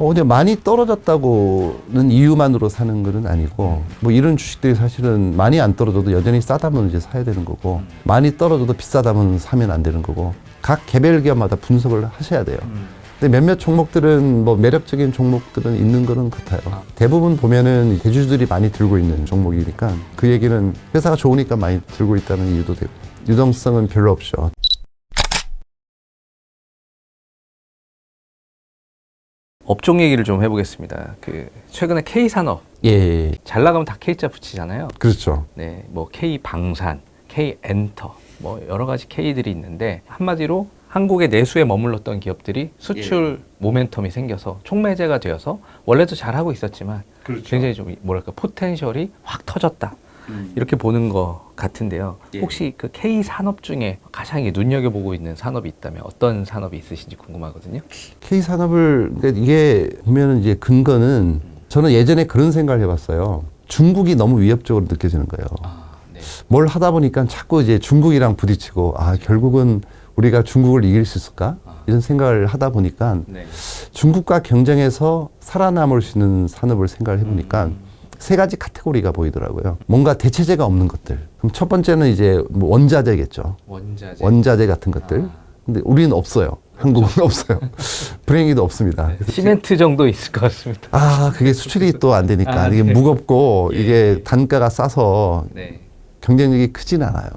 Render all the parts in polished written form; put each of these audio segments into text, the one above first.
근데 많이 떨어졌다고는 이유만으로 사는 건 아니고, 뭐 이런 주식들이 사실은 많이 안 떨어져도 여전히 싸다면 이제 사야 되는 거고, 많이 떨어져도 비싸다면 사면 안 되는 거고, 각 개별 기업마다 분석을 하셔야 돼요. 근데 몇몇 종목들은 뭐 매력적인 종목들은 있는 거는 같아요. 대부분 보면은 대주주들이 많이 들고 있는 종목이니까 그 얘기는 회사가 좋으니까 많이 들고 있다는 이유도 되고, 유동성은 별로 없죠. 업종 얘기를 좀 해보겠습니다. 최근에 K산업 예, 잘 나가면 다 K자 붙이잖아요. 그렇죠. 네, 뭐 K방산, K엔터, 뭐 여러 가지 K들이 있는데 한마디로 한국의 내수에 머물렀던 기업들이 수출 모멘텀이 생겨서 촉매제가 되어서 원래도 잘하고 있었지만 그렇죠. 굉장히 좀 뭐랄까 포텐셜이 확 터졌다. 이렇게 보는 것 같은데요. 혹시 그 K 산업 중에 가장 눈여겨보고 있는 산업이 있다면 어떤 산업이 있으신지 궁금하거든요. K 산업을, 그러니까 이게 보면은 이제 근거는 저는 예전에 그런 생각을 해봤어요. 중국이 너무 위협적으로 느껴지는 거예요. 네. 뭘 하다 보니까 자꾸 이제 중국이랑 부딪히고, 결국은 우리가 중국을 이길 수 있을까? 이런 생각을 하다 보니까 네. 중국과 경쟁해서 살아남을 수 있는 산업을 생각을 해보니까 세 가지 카테고리가 보이더라고요. 뭔가 대체제가 없는 것들. 그럼 첫 번째는 이제 뭐 원자재겠죠. 원자재 같은 것들. 근데 우리는 없어요. 한국은 없어요. 불행히도 없습니다. 시멘트 정도 있을 것 같습니다. 그게 수출이 또 안 되니까. 이게 무겁고 이게 단가가 싸서 경쟁력이 크진 않아요.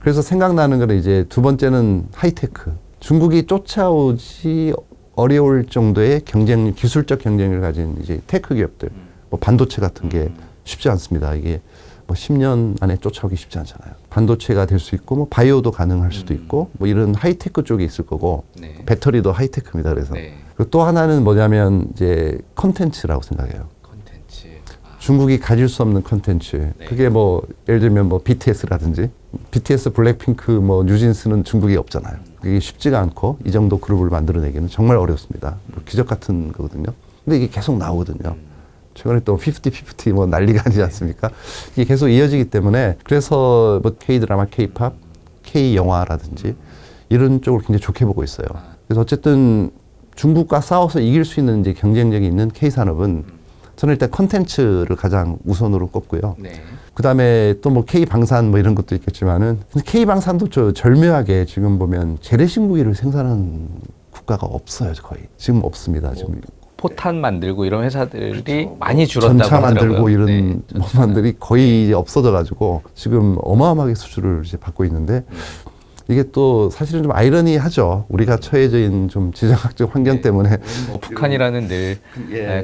그래서 생각나는 거는 이제 두 번째는 하이테크. 중국이 쫓아오지 어려울 정도의 기술적 경쟁력을 가진 이제 테크 기업들. 뭐 반도체 같은 게 쉽지 않습니다. 이게 뭐 10년 안에 쫓아오기 쉽지 않잖아요. 반도체가 될 수 있고, 뭐 바이오도 가능할 수도 있고, 뭐 이런 하이테크 쪽에 있을 거고, 배터리도 하이테크입니다. 그래서. 그리고 또 하나는 뭐냐면 이제 컨텐츠라고 생각해요. 중국이 가질 수 없는 컨텐츠. 그게 뭐 예를 들면 뭐 BTS라든지, BTS, 블랙핑크, 뭐 뉴진스는 중국에 없잖아요. 그게 쉽지가 않고 이 정도 그룹을 만들어내기는 정말 어렵습니다. 뭐 기적 같은 거거든요. 근데 이게 계속 나오거든요. 최근에 또 50-50 뭐 난리가 아니지 않습니까? 이게 계속 이어지기 때문에, 그래서 뭐 K-드라마, K-팝, K-영화라든지 이런 쪽을 굉장히 좋게 보고 있어요. 그래서 어쨌든 중국과 싸워서 이길 수 있는 이제 경쟁력이 있는 K-산업은 저는 일단 컨텐츠를 가장 우선으로 꼽고요. 그 다음에 또 뭐 K방산 뭐 이런 것도 있겠지만은, K방산도 절묘하게 지금 보면 재래식 무기를 생산하는 국가가 없어요. 거의. 지금 없습니다. 지금. 포탄 만들고 이런 회사들이 많이 줄었다고 전차 하더라고요. 만들고 이런 법안들이 거의 이제 없어져가지고 지금 어마어마하게 수주를 이제 받고 있는데, 이게 또 사실은 좀 아이러니하죠. 우리가 처해져 있는 좀 지정학적 환경 때문에. 뭐 북한이라는 늘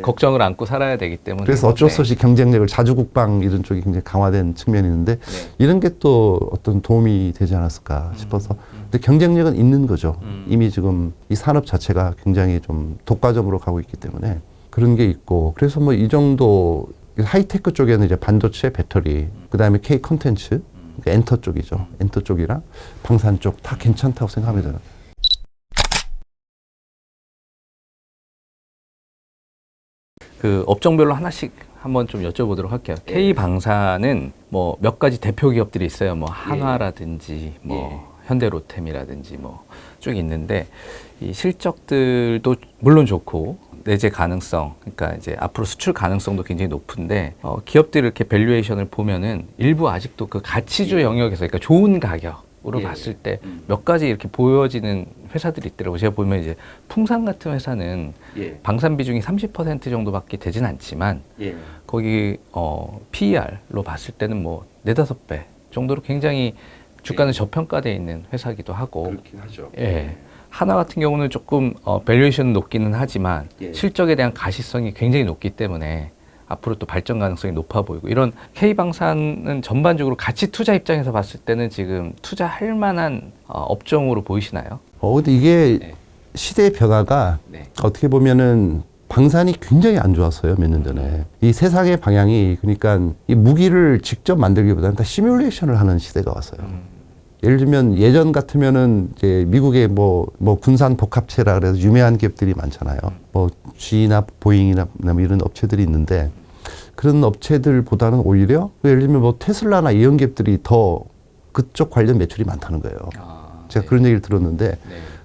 걱정을 안고 살아야 되기 때문에. 그래서 어쩔 수 없이 경쟁력을 자주국방 이런 쪽이 굉장히 강화된 측면이 있는데, 이런 게 또 어떤 도움이 되지 않았을까 싶어서. 근데 경쟁력은 있는 거죠. 이미 지금 이 산업 자체가 굉장히 좀 독과점으로 가고 있기 때문에 그런 게 있고, 그래서 뭐 이 정도 하이테크 쪽에는 이제 반도체, 배터리, 그 다음에 K 컨텐츠, 엔터 쪽이죠. 엔터 쪽이랑 방산 쪽 다 괜찮다고 생각합니다. 그 업종별로 하나씩 한번 좀 여쭤보도록 할게요. K방산은 뭐 몇 가지 대표 기업들이 있어요. 뭐 한화라든지 뭐 현대로템이라든지 뭐 쭉 있는데, 이 실적들도 물론 좋고 내재 가능성, 그러니까 이제 앞으로 수출 가능성도 굉장히 높은데, 기업들 이렇게 밸류에이션을 보면은 일부 아직도 그 가치주 영역에서, 그러니까 좋은 가격으로 봤을 때 몇 가지 이렇게 보여지는 회사들이 있더라고요. 제가 보면 이제 풍산 같은 회사는 방산 비중이 30% 정도밖에 되진 않지만, 거기 PER로 봤을 때는 뭐 4-5배 정도로 굉장히 주가는 저평가되어 있는 회사이기도 하고. 그렇긴 하죠. 하나 같은 경우는 조금 밸류에이션은 높기는 하지만 실적에 대한 가시성이 굉장히 높기 때문에 앞으로 또 발전 가능성이 높아 보이고, 이런 K방산은 전반적으로 가치 투자 입장에서 봤을 때는 지금 투자할 만한 업종으로 보이시나요? 근데 이게 시대의 변화가 어떻게 보면은 방산이 굉장히 안 좋았어요. 몇 년 전에. 이 세상의 방향이, 그러니까 이 무기를 직접 만들기보다는 다 시뮬레이션을 하는 시대가 왔어요. 예를 들면 예전 같으면은 이제 미국의 뭐 군산 복합체라 그래서 유명한 기업들이 많잖아요. 뭐 G나 보잉이나 뭐 이런 업체들이 있는데, 그런 업체들보다는 오히려 예를 들면 뭐 테슬라나 이런 기업들이 더 그쪽 관련 매출이 많다는 거예요. 제가 그런 얘기를 들었는데,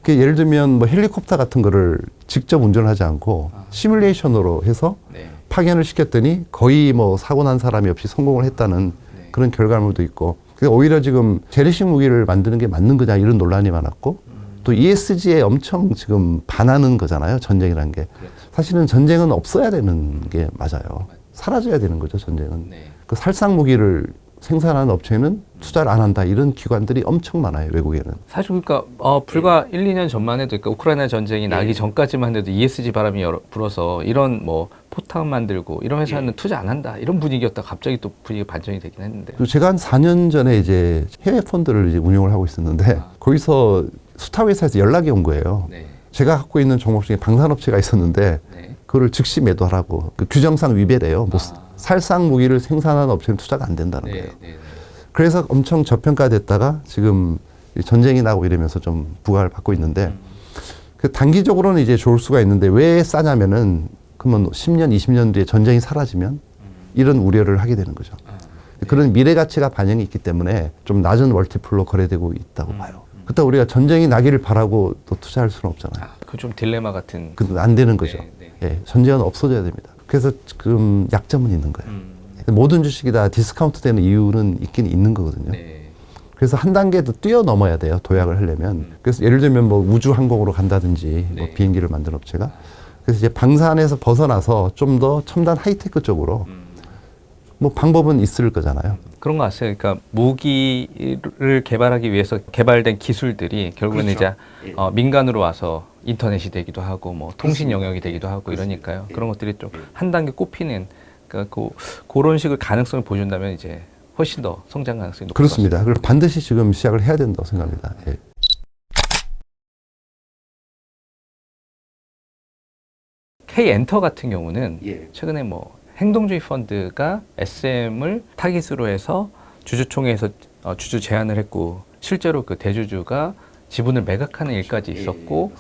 그 예를 들면 뭐 헬리콥터 같은 거를 직접 운전하지 않고 시뮬레이션으로 해서 네. 파견을 시켰더니 거의 뭐 사고 난 사람이 없이 성공을 했다는 네. 그런 결과물도 있고. 그래서 오히려 지금 재래식 무기를 만드는 게 맞는 거냐 이런 논란이 많았고 또 ESG에 엄청 지금 반하는 거잖아요. 전쟁이라는 게. 그렇죠. 사실은 전쟁은 없어야 되는 게 맞아요. 사라져야 되는 거죠, 전쟁은. 네. 그 살상 무기를 생산하는 업체는 투자를 안 한다. 이런 기관들이 엄청 많아요, 외국에는. 사실 그러니까 불과 1, 2년 전만 해도 그러니까 우크라이나 전쟁이 나기 전까지만 해도 ESG 바람이 불어서 이런 뭐 포탄 만들고 이런 회사는 투자 안 한다. 이런 분위기였다 갑자기 또 분위기가 반전이 되긴 했는데. 그리고 제가 한 4년 전에 이제 해외 펀드를 이제 운용을 하고 있었는데 거기서 수타 회사에서 연락이 온 거예요. 네. 제가 갖고 있는 종목 중에 방산업체가 있었는데 네. 그거를 즉시 매도하라고. 그 규정상 위배래요. 뭐 살상 무기를 생산하는 업체는 투자가 안 된다는 거예요. 네. 그래서 엄청 저평가됐다가 지금 전쟁이 나고 이러면서 좀 부각을 받고 있는데 그 단기적으로는 이제 좋을 수가 있는데 왜 싸냐면은 그러면 10년, 20년 뒤에 전쟁이 사라지면 이런 우려를 하게 되는 거죠. 그런 미래 가치가 반영이 있기 때문에 좀 낮은 멀티플로 거래되고 있다고 봐요. 그렇다고 우리가 전쟁이 나기를 바라고 또 투자할 수는 없잖아요. 그 좀 딜레마 같은. 그 안 되는 거죠. 네. 예, 전쟁은 없어져야 됩니다. 그래서 지금 약점은 있는 거예요. 모든 주식이 다 디스카운트 되는 이유는 있긴 있는 거거든요. 네. 그래서 한 단계 더 뛰어넘어야 돼요. 도약을 하려면. 그래서 예를 들면 뭐 우주 항공으로 간다든지 뭐 네. 비행기를 만든 업체가. 그래서 이제 방산에서 벗어나서 좀 더 첨단 하이테크 쪽으로 뭐 방법은 있을 거잖아요. 그런 것 같아요. 그러니까 무기를 개발하기 위해서 개발된 기술들이 결국에는 그렇죠. 이제 민간으로 와서 인터넷이 되기도 하고 뭐 통신 영역이 되기도 하고 이러니까요. 그런 것들이 좀 한 단계 꼽히는 그러니까 그런 식의 가능성을 보여준다면 이제 훨씬 더 성장 가능성이 높을 것 그렇습니다. 그리고 반드시 지금 시작을 해야 된다고 생각합니다. 예. K엔터 같은 경우는 예. 최근에 뭐 행동주의 펀드가 SM을 타깃으로 해서 주주총회에서 주주 제안을 했고 실제로 그 대주주가 지분을 매각하는 일까지 있었고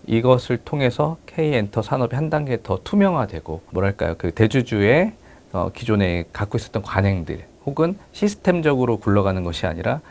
이것을 통해서 K엔터 산업이 한 단계 더 투명화되고 뭐랄까요 그 대주주의 기존에 갖고 있었던 관행들 혹은 시스템적으로 굴러가는 것이 아니라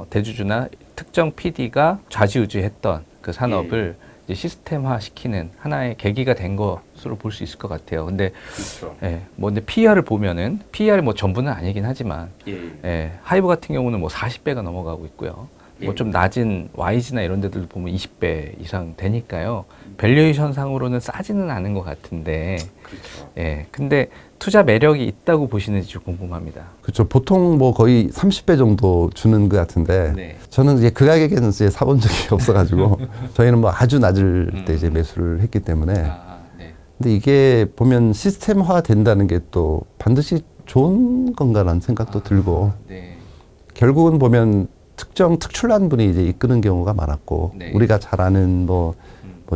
대주주나 특정 PD가 좌지우지했던 그 산업을 이제 시스템화 시키는 하나의 계기가 된 것으로 볼 수 있을 것 같아요. 근데 그렇죠. 예, 뭐 근데 PER을 보면은 PER이 뭐 전부는 아니긴 하지만 예, 하이브 같은 경우는 뭐 40배가 넘어가고 있고요. 뭐 좀 낮은 YG나 이런 데들 보면 20배 이상 되니까요. 밸류에이션 상으로는 싸지는 않은 것 같은데, 그렇죠. 예, 근데 투자 매력이 있다고 보시는지 좀 궁금합니다. 그렇죠. 보통 뭐 거의 30배 정도 주는 것 같은데 네. 저는 이제 그 가격에는 이제 사본 적이 없어가지고 저희는 뭐 아주 낮을 때 이제 매수를 했기 때문에 네. 근데 이게 보면 시스템화 된다는 게 또 반드시 좋은 건가라는 생각도 들고 네. 결국은 보면 특정 특출난 분이 이제 이끄는 경우가 많았고 네. 우리가 잘 아는 뭐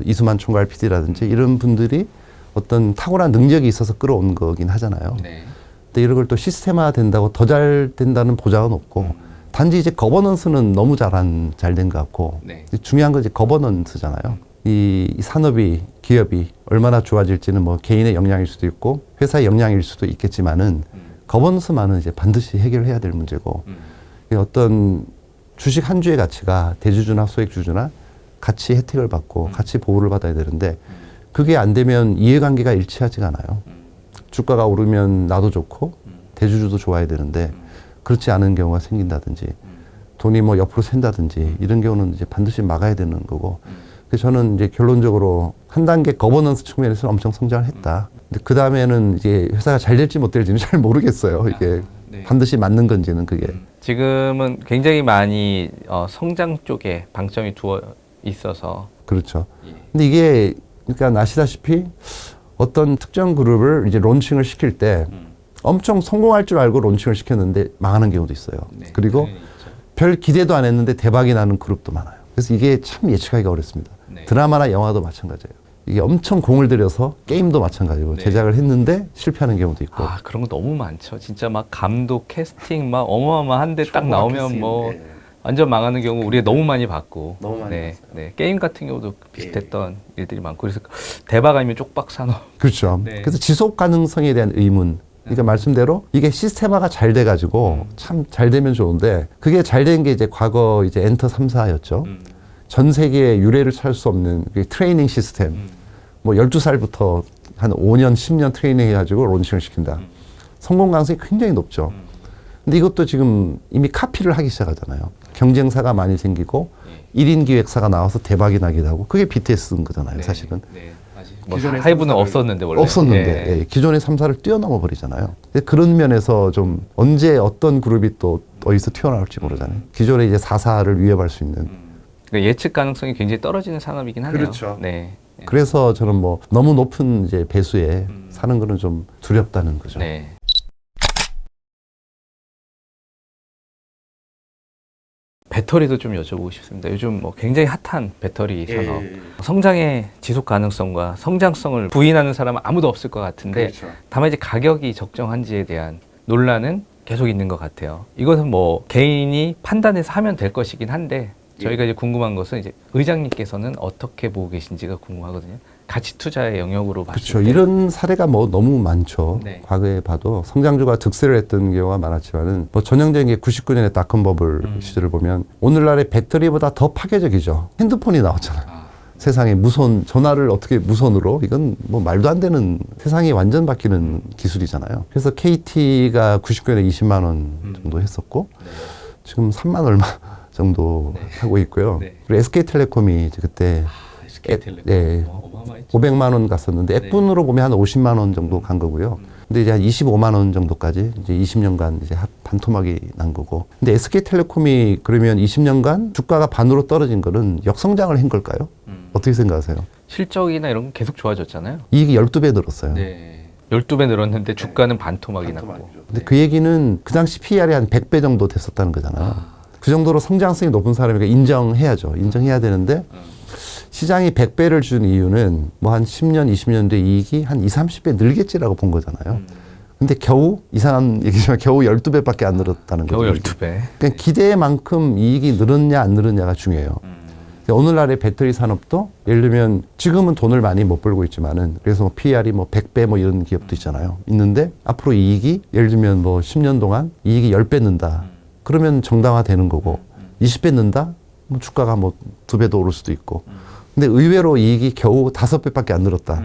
이수만 총괄 PD라든지 이런 분들이 어떤 탁월한 능력이 있어서 끌어온 거긴 하잖아요. 네. 근데 이런 걸 또 시스템화 된다고 더 잘 된다는 보장은 없고 단지 이제 거버넌스는 너무 잘 된 것 같고 네. 중요한 건 이제 거버넌스잖아요. 이 산업이 기업이 얼마나 좋아질지는 뭐 개인의 역량일 수도 있고 회사의 역량일 수도 있겠지만은 거버넌스만은 이제 반드시 해결해야 될 문제고 어떤 주식 한 주의 가치가 대주주나 소액주주나 같이 혜택을 받고 같이 보호를 받아야 되는데 그게 안 되면 이해관계가 일치하지가 않아요. 주가가 오르면 나도 좋고 대주주도 좋아야 되는데 그렇지 않은 경우가 생긴다든지 돈이 뭐 옆으로 샌다든지 이런 경우는 이제 반드시 막아야 되는 거고 그래서 저는 이제 결론적으로 한 단계 거버넌스 측면에서 엄청 성장을 했다. 근데 그 다음에는 이제 회사가 잘 될지 못 될지는 잘 모르겠어요. 이게 네. 반드시 맞는 건지는 그게. 지금은 굉장히 많이 성장 쪽에 방점이 두어 있어서 그렇죠. 근데 이게 그러니까 아시다시피 어떤 특정 그룹을 이제 론칭을 시킬 때 엄청 성공할 줄 알고 론칭을 시켰는데 망하는 경우도 있어요. 네, 그리고 별 기대도 안 했는데 대박이 나는 그룹도 많아요. 그래서 이게 참 예측하기가 어렵습니다. 네. 드라마나 영화도 마찬가지예요. 이게 엄청 공을 들여서 게임도 마찬가지고 네. 제작을 했는데 실패하는 경우도 있고. 아 그런 거 너무 많죠. 진짜 막 감독 캐스팅 막 어마어마한데 딱 나오면 뭐 완전 망하는 경우 우리가 너무 많이 봤고. 너무 많이 네, 봤어요. 네. 게임 같은 경우도 비슷했던 일들이 많고 그래서 대박 아니면 쪽박 산업. 그렇죠. 네. 그래서 지속 가능성에 대한 의문. 그러니까 말씀대로 이게 시스템화가 잘 돼가지고 참 잘 되면 좋은데 그게 잘 된 게 이제 과거 이제 엔터 3사였죠. 전 세계에 유례를 찾을 수 없는 그 트레이닝 시스템. 뭐 12살부터 한 5년, 10년 트레이닝 해가지고 론칭을 시킨다. 성공 가능성이 굉장히 높죠. 근데 이것도 지금 이미 카피를 하기 시작하잖아요. 경쟁사가 많이 생기고 1인 기획사가 나와서 대박이 나기도 하고 그게 BTS인 거잖아요, 사실은. 뭐 하이브는 없었는데 원래. 없었는데 예, 기존의 3사를 뛰어넘어 버리잖아요. 그런 면에서 좀 언제 어떤 그룹이 또 어디서 튀어나올지 모르잖아요. 기존의 이제 4사를 위협할 수 있는. 그러니까 예측 가능성이 굉장히 떨어지는 산업이긴 하네요. 그렇죠. 네. 그래서 저는 뭐 너무 높은 이제 배수에 사는 거는 좀 두렵다는 거죠. 네. 배터리도 좀 여쭤보고 싶습니다. 요즘 뭐 굉장히 핫한 배터리 산업. 성장의 지속 가능성과 성장성을 부인하는 사람은 아무도 없을 것 같은데 그렇죠. 다만 이제 가격이 적정한지에 대한 논란은 계속 있는 것 같아요. 이것은 뭐 개인이 판단해서 하면 될 것이긴 한데 저희가 이제 궁금한 것은 이제 의장님께서는 어떻게 보고 계신지가 궁금하거든요. 가치 투자의 영역으로 봤을 그렇죠. 때. 이런 사례가 뭐 너무 많죠. 네. 과거에 봐도 성장주가 득세를 했던 경우가 많았지만은 뭐 전형적인 게 99년의 닷컴 버블 시절을 보면 오늘날의 배터리보다 더 파괴적이죠. 핸드폰이 나왔잖아요. 세상에 무선 전화를 어떻게 무선으로 이건 뭐 말도 안 되는 세상이 완전 바뀌는 기술이잖아요. 그래서 KT가 99년에 20만 원 정도 했었고 지금 3만 얼마 정도 하고 있고요. 그리고 SK텔레콤이 이제 그때 SK텔레콤. 예, 500만 원 갔었는데 액분으로 보면 한 50만 원 정도 간 거고요. 근데 이제 한 25만 원 정도까지 이제 20년간 이제 반토막이 난 거고. 근데 SK텔레콤이 그러면 20년간 주가가 반으로 떨어진 거는 역성장을 한 걸까요? 어떻게 생각하세요? 실적이나 이런 건 계속 좋아졌잖아요. 이익이 12배 늘었어요. 네. 12배 늘었는데 주가는 반토막이 났고. 근데 그 얘기는 그 당시 PER이 한 100배 정도 됐었다는 거잖아요. 그 정도로 성장성이 높은 사람이니까 인정해야죠. 인정해야 되는데 시장이 100배를 준 이유는 뭐 한 10년, 20년 뒤에 이익이 한 20, 30배 늘겠지라고 본 거잖아요. 근데 겨우 이상한 얘기지만 겨우 12배밖에 안 늘었다는 거죠. 겨우 12배. 그러니까 기대만큼 이익이 늘었냐 안 늘었냐가 중요해요. 오늘날의 배터리 산업도 예를 들면 지금은 돈을 많이 못 벌고 있지만은 그래서 뭐 PER이 뭐 100배 뭐 이런 기업도 있잖아요. 있는데 앞으로 이익이 예를 들면 뭐 10년 동안 이익이 10배 는다. 그러면 정당화되는 거고 20배 는다? 뭐 주가가 뭐 2배 더 오를 수도 있고. 근데 의외로 이익이 겨우 5배밖에 안 늘었다.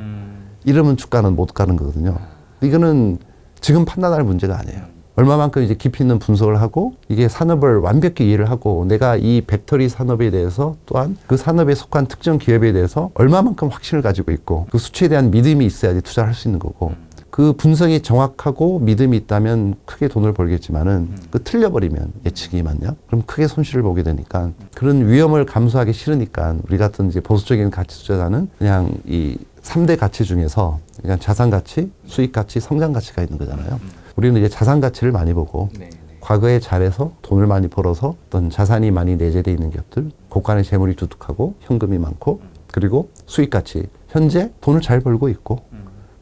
이러면 주가는 못 가는 거거든요. 이거는 지금 판단할 문제가 아니에요. 얼마만큼 이제 깊이 있는 분석을 하고 이게 산업을 완벽히 이해를 하고 내가 이 배터리 산업에 대해서 또한 그 산업에 속한 특정 기업에 대해서 얼마만큼 확신을 가지고 있고 그 수치에 대한 믿음이 있어야지 투자를 할 수 있는 거고 그 분석이 정확하고 믿음이 있다면 크게 돈을 벌겠지만은 그 틀려버리면 예측이 맞냐? 그럼 크게 손실을 보게 되니까 그런 위험을 감수하기 싫으니까 우리 같은 이제 보수적인 가치 투자자는 그냥 이 3대 가치 중에서 그냥 자산 가치, 수익 가치, 성장 가치가 있는 거잖아요. 우리는 이제 자산 가치를 많이 보고 과거에 잘해서 돈을 많이 벌어서 어떤 자산이 많이 내재되어 있는 기업들, 고간의 재물이 두둑하고 현금이 많고 그리고 수익 가치, 현재 돈을 잘 벌고 있고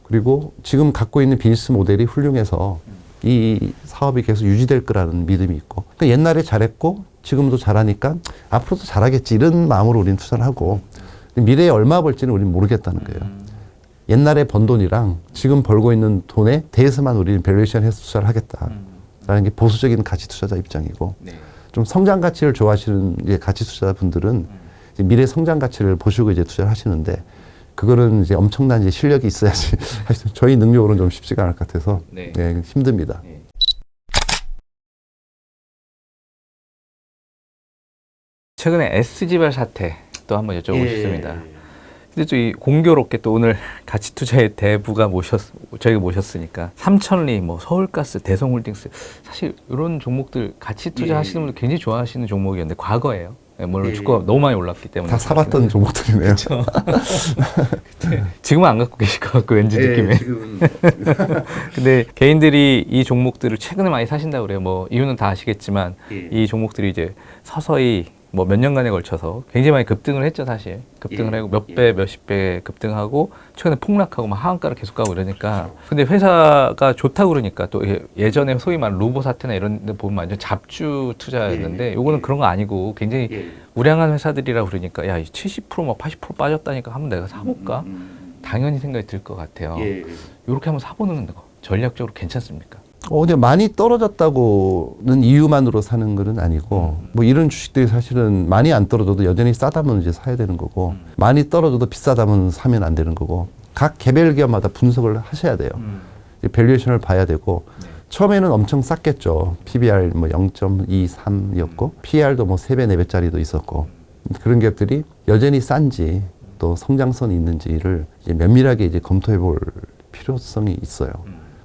그리고 지금 갖고 있는 비즈니스 모델이 훌륭해서 이 사업이 계속 유지될 거라는 믿음이 있고 그러니까 옛날에 잘했고 지금도 잘하니까 앞으로도 잘하겠지 이런 마음으로 우리는 투자를 하고 미래에 얼마 벌지는 우리는 모르겠다는 거예요. 옛날에 번 돈이랑 지금 벌고 있는 돈에 대해서만 우리는 밸류에이션 해서 투자를 하겠다라는 게 보수적인 가치 투자자 입장이고 좀 성장 가치를 좋아하시는 이제 가치 투자자분들은 이제 미래 성장 가치를 보시고 이제 투자를 하시는데 그거는 이제 엄청난 이제 실력이 있어야지. 저희 능력으로는 좀 쉽지가 않을 것 같아서 네, 힘듭니다. 최근에 S지발 사태 또 한번 여쭤보고 싶습니다. 근데 또 이 공교롭게 또 오늘 가치 투자의 대부가 저희가 모셨으니까 삼천리, 뭐 서울가스, 대성홀딩스 사실 이런 종목들 가치 투자하시는 분들 굉장히 좋아하시는 종목이었는데 과거예요. 물론 주가가 너무 많이 올랐기 때문에 다 사봤던 종목들이네요. 그렇죠. 지금은 안 갖고 계실 것 같고 왠지 느낌에. 지금은. 근데 개인들이 이 종목들을 최근에 많이 사신다고 그래요. 뭐 이유는 다 아시겠지만 이 종목들이 이제 서서히 뭐 몇 년간에 걸쳐서 굉장히 많이 급등을 했죠, 사실. 급등을 하고 몇 배, 몇십 배 급등하고 최근에 폭락하고 막 하한가를 계속 가고 이러니까. 근데 회사가 좋다고 그러니까 또 예전에 소위 말하는 루보 사태나 이런 데 보면 완전 잡주 투자였는데 요거는 그런 거 아니고 굉장히 우량한 회사들이라 그러니까 야, 70% 막 80% 빠졌다니까 한번 내가 사볼까? 당연히 생각이 들 것 같아요. 이렇게 한번 사보는 거 전략적으로 괜찮습니까? 근데 많이 떨어졌다고는 이유만으로 사는 것은 아니고, 뭐 이런 주식들이 사실은 많이 안 떨어져도 여전히 싸다면 이제 사야 되는 거고, 많이 떨어져도 비싸다면 사면 안 되는 거고, 각 개별 기업마다 분석을 하셔야 돼요. 밸류에이션을 봐야 되고, 처음에는 엄청 쌌겠죠. PBR 뭐 0.23이었고, PR도 뭐 3배, 4배짜리도 있었고, 그런 기업들이 여전히 싼지, 또 성장성이 있는지를 이제 면밀하게 이제 검토해 볼 필요성이 있어요.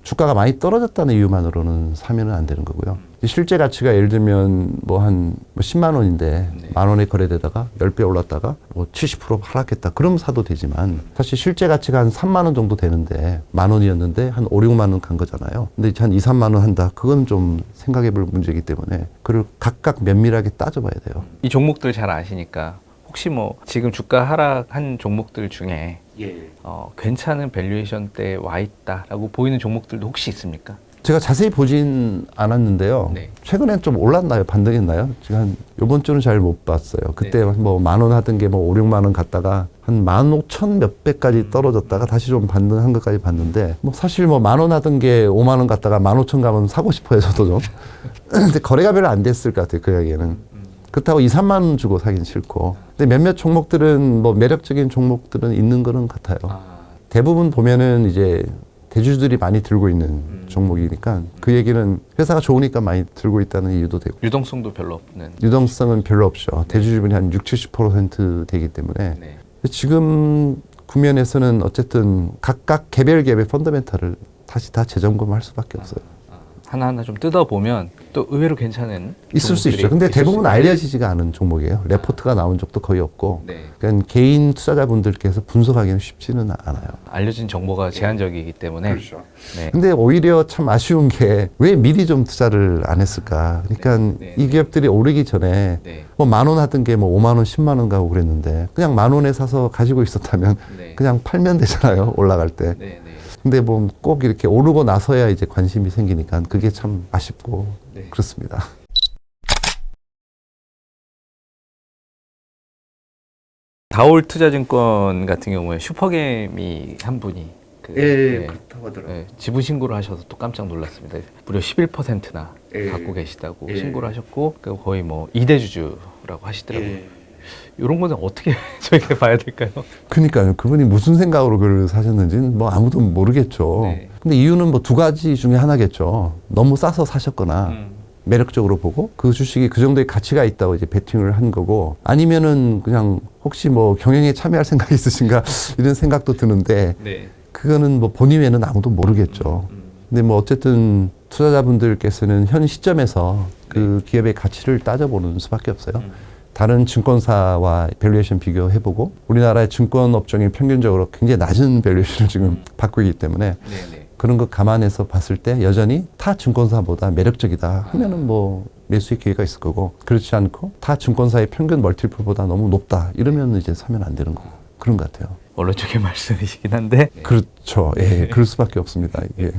주가가 많이 떨어졌다는 이유만으로는 사면은 안 되는 거고요. 실제 가치가 예를 들면 뭐 한 10만 원인데 만 원에 거래되다가 10배 올랐다가 뭐 70% 하락했다. 그럼 사도 되지만 사실 실제 가치가 한 3만 원 정도 되는데 만 원이었는데 한 5, 6만 원 간 거잖아요. 근데 한 2, 3만 원 한다. 그건 좀 생각해 볼 문제이기 때문에 그걸 각각 면밀하게 따져봐야 돼요. 이 종목들 잘 아시니까 혹시 뭐 지금 주가 하락한 종목들 중에 괜찮은 밸류에이션 때 와 있다라고 보이는 종목들도 혹시 있습니까? 제가 자세히 보진 않았는데요. 네. 최근엔 좀 올랐나요? 반등했나요? 지금 한 요번 주는 잘 못 봤어요. 그때 뭐 만 원 하던 게 뭐 5, 6만 원 갔다가 한 15,000 몇 배까지 떨어졌다가 다시 좀 반등한 것까지 봤는데 뭐 사실 뭐 만 원 하던 게 5만 원 갔다가 15,000 가면 사고 싶어요, 저도 좀. 근데 거래가 별로 안 됐을 것 같아요, 그 이야기는. 그렇다고 2, 3만 원 주고 사긴 싫고. 근데 몇몇 종목들은 뭐 매력적인 종목들은 있는 거는 같아요. 대부분 보면은 이제 대주주들이 많이 들고 있는 종목이니까 그 얘기는 회사가 좋으니까 많이 들고 있다는 이유도 되고. 유동성도 별로 없는. 유동성은 별로 없죠. 대주주분이 한 60, 70% 되기 때문에. 네. 지금 국면에서는 어쨌든 각각 개별 기업의 펀더멘탈을 다시 다 재점검할 수밖에 없어요. 하나하나 좀 뜯어보면 또 의외로 괜찮은 있을 수 있죠. 근데 대부분 알려지지가 않은 종목이에요. 레포트가 나온 적도 거의 없고. 그러니까 개인 투자자분들께서 분석하기는 쉽지는 않아요. 알려진 정보가 제한적이기 때문에. 그렇죠. 네. 근데 오히려 참 아쉬운 게 왜 미리 좀 투자를 안 했을까. 그러니까 이 기업들이 오르기 전에 뭐 만 원 하던 게 뭐 5만 원, 10만 원 가고 그랬는데 그냥 만 원에 사서 가지고 있었다면 그냥 팔면 되잖아요. 올라갈 때. 근데 뭐 꼭 이렇게 오르고 나서야 이제 관심이 생기니까 그게 참 아쉽고 그렇습니다. 다올투자증권 같은 경우에 슈퍼겜이 한 분이 그렇다고 하더라고요. 지분 신고를 하셔서 또 깜짝 놀랐습니다. 무려 11%나 갖고 계시다고 신고를 하셨고 거의 뭐 2대주주라고 하시더라고요. 이런 거는 어떻게 저희가 봐야 될까요? 그러니까요. 그분이 무슨 생각으로 그걸 사셨는지는 뭐 아무도 모르겠죠. 근데 이유는 뭐 두 가지 중에 하나겠죠. 너무 싸서 사셨거나 매력적으로 보고 그 주식이 그 정도의 가치가 있다고 이제 베팅을 한 거고 아니면은 그냥 혹시 뭐 경영에 참여할 생각이 있으신가 이런 생각도 드는데 그거는 뭐 본인 외에는 아무도 모르겠죠. 근데 뭐 어쨌든 투자자분들께서는 현 시점에서 그 기업의 가치를 따져보는 수밖에 없어요. 다른 증권사와 밸류에이션 비교해보고 우리나라의 증권 업종이 평균적으로 굉장히 낮은 밸류에이션을 지금 받고 있기 때문에 그런 거 감안해서 봤을 때 여전히 타 증권사보다 매력적이다 하면은 뭐 매수의 기회가 있을 거고 그렇지 않고 타 증권사의 평균 멀티플보다 너무 높다 이러면 이제 사면 안 되는 거고 그런 것 같아요. 원론 쪽의 말씀이시긴 한데 그렇죠. 예, 그럴 수밖에 없습니다. 이게.